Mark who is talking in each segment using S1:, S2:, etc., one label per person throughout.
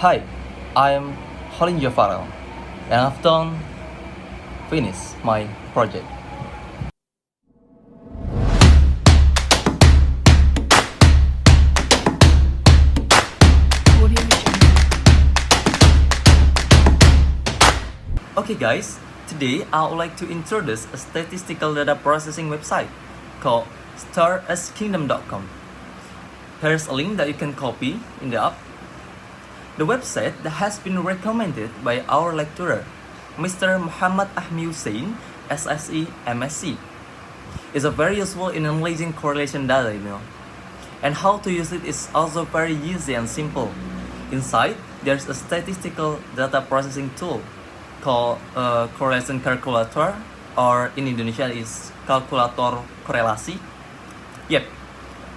S1: Hi, I'm Holin Jafarel, and I've done finished my project.
S2: Audio Jungle.
S1: Okay guys, today I would like to introduce a statistical data processing website called starskingdom.com. Here's a link that you can copy in the app. The website that has been recommended by our lecturer, Mr. Muhammad Ahmi Hussein, SSE MSc, is a very useful in analyzing correlation data, And how to use it is also very easy and simple. Inside, there's a statistical data processing tool called correlation calculator, or in Indonesia is kalkulator korelasi. Yep,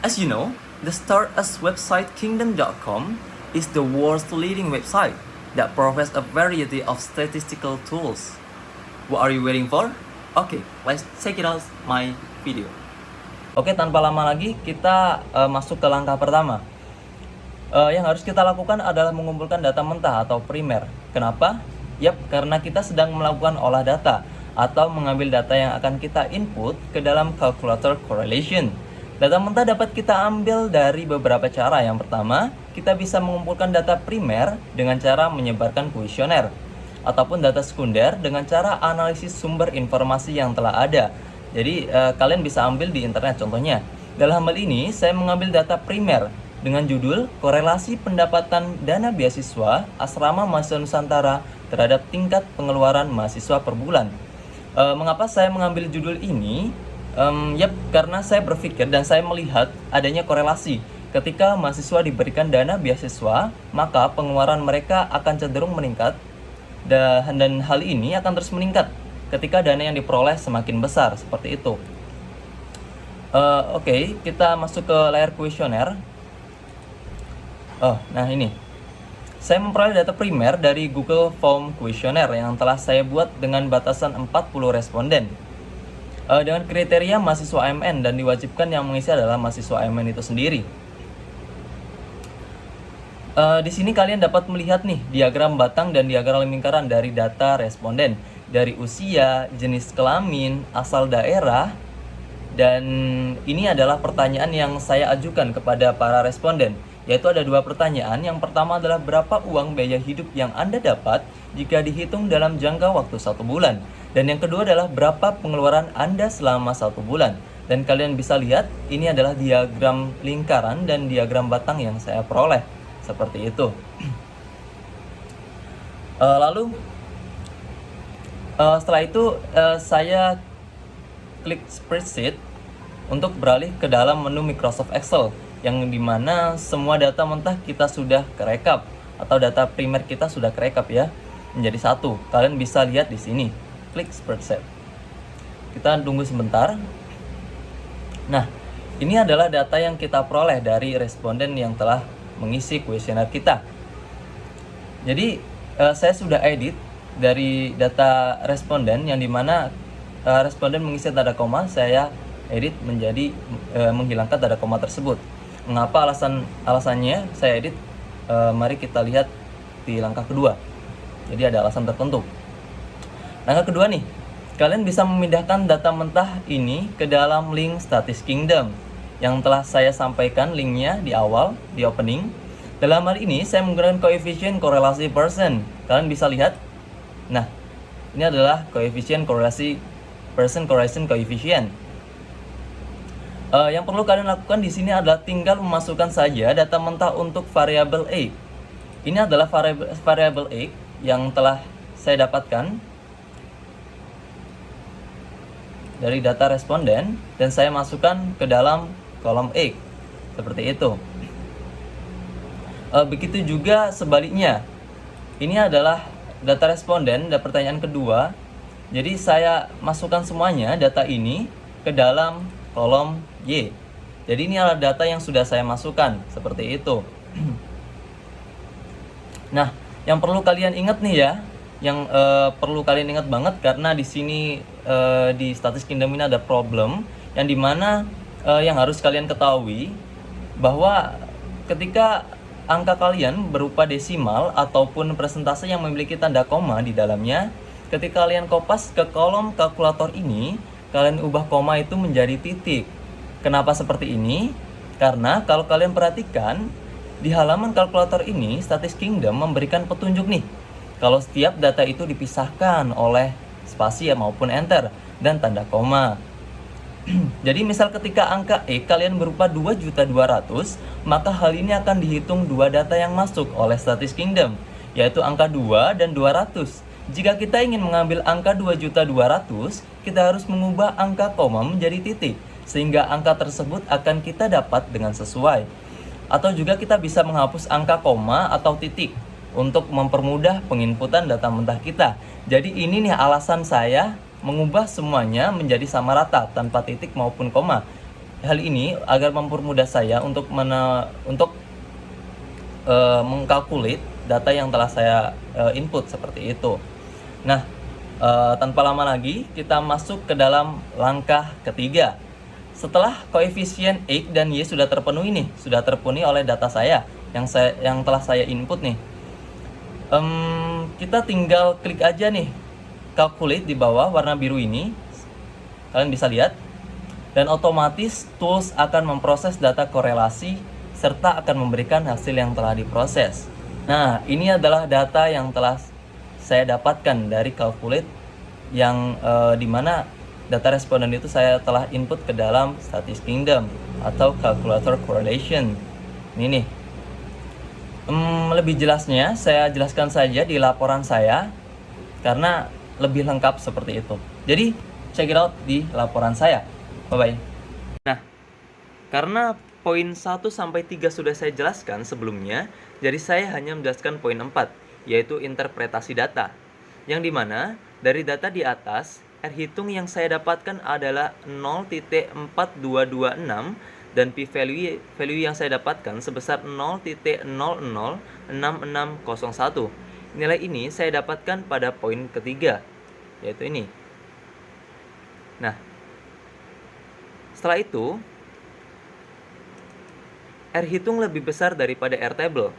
S1: as you know, the StarUs website kingdom.com is the world's leading website that provides a variety of statistical tools. What are you waiting for? Okay, let's check it out my video. Oke, tanpa lama lagi kita masuk ke langkah pertama. Yang harus kita lakukan adalah mengumpulkan data mentah atau primer. Kenapa? Yap, karena kita sedang melakukan olah data atau mengambil data yang akan kita input ke dalam calculator correlation. Data mentah dapat kita ambil dari beberapa cara. Yang pertama, kita bisa mengumpulkan data primer dengan cara menyebarkan kuesioner, ataupun data sekunder dengan cara analisis sumber informasi yang telah ada. Jadi kalian bisa ambil di internet contohnya. Dalam hal ini saya mengambil data primer dengan judul korelasi pendapatan dana beasiswa asrama mahasiswa Nusantara terhadap tingkat pengeluaran mahasiswa per bulan. Mengapa saya mengambil judul ini? Karena saya berpikir dan saya melihat adanya korelasi. Ketika mahasiswa diberikan dana beasiswa, maka pengeluaran mereka akan cenderung meningkat, dan hal ini akan terus meningkat ketika dana yang diperoleh semakin besar, seperti itu. Oke, kita masuk ke layar kuesioner. Nah ini, saya memperoleh data primer dari Google Form Questionnaire yang telah saya buat dengan batasan 40 responden. Dengan kriteria mahasiswa AMN, dan diwajibkan yang mengisi adalah mahasiswa AMN itu sendiri. Di sini kalian dapat melihat nih diagram batang dan diagram lingkaran dari data responden, dari usia, jenis kelamin, asal daerah, dan ini adalah pertanyaan yang saya ajukan kepada para responden, yaitu ada 2 pertanyaan. Yang pertama adalah berapa uang biaya hidup yang Anda dapat jika dihitung dalam jangka waktu 1 bulan, dan yang kedua adalah berapa pengeluaran Anda selama 1 bulan. Dan kalian bisa lihat ini adalah diagram lingkaran dan diagram batang yang saya peroleh, seperti itu. Lalu setelah itu saya klik spreadsheet untuk beralih ke dalam menu Microsoft Excel, yang dimana semua data mentah kita sudah kerekap, atau data primer kita sudah kerekap ya, menjadi satu. Kalian bisa lihat di sini. Klik spreadsheet. Kita tunggu sebentar. Nah, ini adalah data yang kita peroleh dari responden yang telah mengisi kuesioner kita. Jadi saya sudah edit dari data responden, yang dimana responden mengisi tanda koma, saya edit menjadi menghilangkan tanda koma tersebut. Mengapa alasannya saya edit? Mari kita lihat di langkah kedua. Jadi ada alasan tertentu. Langkah kedua nih, kalian bisa memindahkan data mentah ini ke dalam link Statis Kingdom yang telah saya sampaikan linknya di awal, di opening. Dalam hal ini saya menggunakan koefisien korelasi persen. Kalian bisa lihat. Nah, ini adalah koefisien korelasi persen correlation coefficient. Yang perlu kalian lakukan di sini adalah tinggal memasukkan saja data mentah untuk variabel X. Ini adalah variabel X yang telah saya dapatkan dari data responden, dan saya masukkan ke dalam kolom X, seperti itu. Begitu juga sebaliknya. Ini adalah data responden dan pertanyaan kedua. Jadi saya masukkan semuanya data ini ke dalam kolom Y. Jadi ini adalah data yang sudah saya masukkan, seperti itu. Nah, yang perlu kalian ingat nih ya, yang perlu kalian ingat banget, karena di sini di Statis Kingdom ini ada problem yang dimana yang harus kalian ketahui bahwa ketika angka kalian berupa desimal ataupun persentase yang memiliki tanda koma di dalamnya, ketika kalian kopas ke kolom kalkulator ini, kalian ubah koma itu menjadi titik. Kenapa seperti ini? Karena kalau kalian perhatikan, di halaman kalkulator ini, Statistics Kingdom memberikan petunjuk nih, kalau setiap data itu dipisahkan oleh spasi maupun enter dan tanda koma. Jadi misal ketika angka E kalian berupa 2.200.000, maka hal ini akan dihitung dua data yang masuk oleh Statistics Kingdom, yaitu angka 2 dan 200. Jika kita ingin mengambil angka 2.200.000, kita harus mengubah angka koma menjadi titik, sehingga angka tersebut akan kita dapat dengan sesuai. Atau juga kita bisa menghapus angka koma atau titik untuk mempermudah penginputan data mentah kita. Jadi ini nih alasan saya mengubah semuanya menjadi sama rata tanpa titik maupun koma. Hal ini agar mempermudah saya untuk mengkalkulit data yang telah saya input seperti itu. Nah, tanpa lama lagi kita masuk ke dalam langkah ketiga. Setelah koefisien X dan Y sudah terpenuhi nih, sudah terpenuhi oleh data saya yang telah saya input nih. Kita tinggal klik aja nih calculate di bawah warna biru ini. Kalian bisa lihat. Dan otomatis tools akan memproses data korelasi serta akan memberikan hasil yang telah diproses. Nah, ini adalah data yang telah saya dapatkan dari calculate yang dimana data responden itu saya telah input ke dalam Statistics Kingdom atau Calculator Correlation. Ini nih. Lebih jelasnya saya jelaskan saja di laporan saya karena lebih lengkap seperti itu. Jadi check it out di laporan saya. Bye bye. Nah, karena poin 1 sampai 3 sudah saya jelaskan sebelumnya, jadi saya hanya menjelaskan poin 4, yaitu interpretasi data. Yang dimana dari data di atas, R hitung yang saya dapatkan adalah 0.4226 dan p-value yang saya dapatkan sebesar 0.006601. Nilai ini saya dapatkan pada poin ketiga, yaitu ini. Nah, setelah itu R hitung lebih besar daripada R table.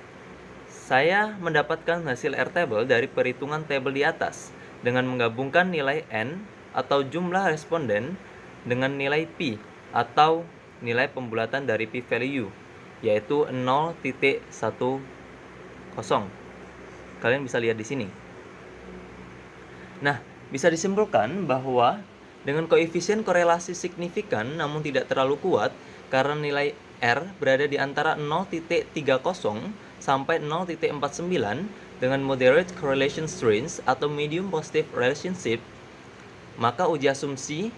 S1: Saya mendapatkan hasil R table dari perhitungan tabel di atas dengan menggabungkan nilai N atau jumlah responden dengan nilai P atau nilai pembulatan dari p-value, yaitu 0.10. Kalian bisa lihat di sini. Nah, bisa disimpulkan bahwa dengan koefisien korelasi signifikan namun tidak terlalu kuat karena nilai R berada di antara 0.30 sampai 0.49 dengan moderate correlation strength atau medium positive relationship, maka uji asumsi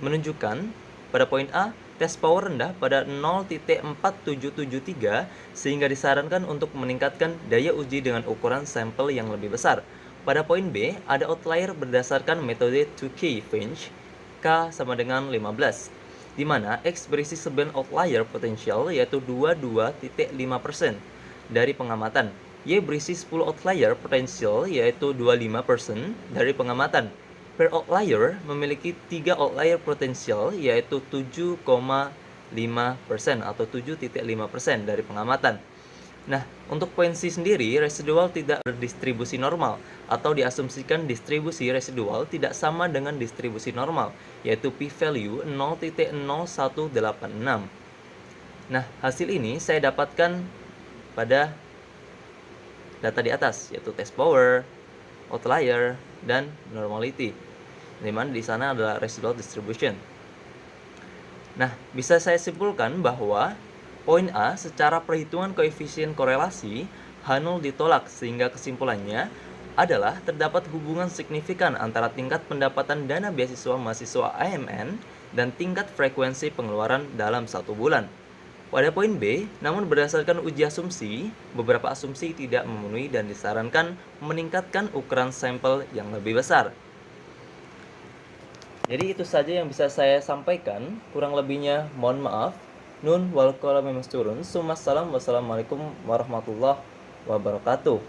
S1: menunjukkan pada poin A test power rendah pada 0.4773 sehingga disarankan untuk meningkatkan daya uji dengan ukuran sampel yang lebih besar. Pada poin B ada outlier berdasarkan metode 2K Finch, K sama dengan 15, di mana X berisi 9 outlier potential yaitu 22.5% dari pengamatan. Y berisi 10 outlier potential yaitu 25% dari pengamatan. Per outlier memiliki 3 outlier potential yaitu 7,5% atau 7.5% dari pengamatan. Nah, untuk poin C sendiri, residual tidak berdistribusi normal atau diasumsikan distribusi residual tidak sama dengan distribusi normal, yaitu p-value 0.0186. Nah, hasil ini saya dapatkan pada data di atas, yaitu test power, outlier, dan normality, di mana di sana adalah residual distribution. Nah, bisa saya simpulkan bahwa poin A secara perhitungan koefisien korelasi H0 ditolak, sehingga kesimpulannya adalah terdapat hubungan signifikan antara tingkat pendapatan dana beasiswa mahasiswa AMN dan tingkat frekuensi pengeluaran dalam 1 bulan. Pada poin B, namun berdasarkan uji asumsi, beberapa asumsi tidak memenuhi dan disarankan meningkatkan ukuran sampel yang lebih besar. Jadi itu saja yang bisa saya sampaikan, kurang lebihnya mohon maaf. Nun wal qalam masturun. Wassalamualaikum warahmatullahi wabarakatuh.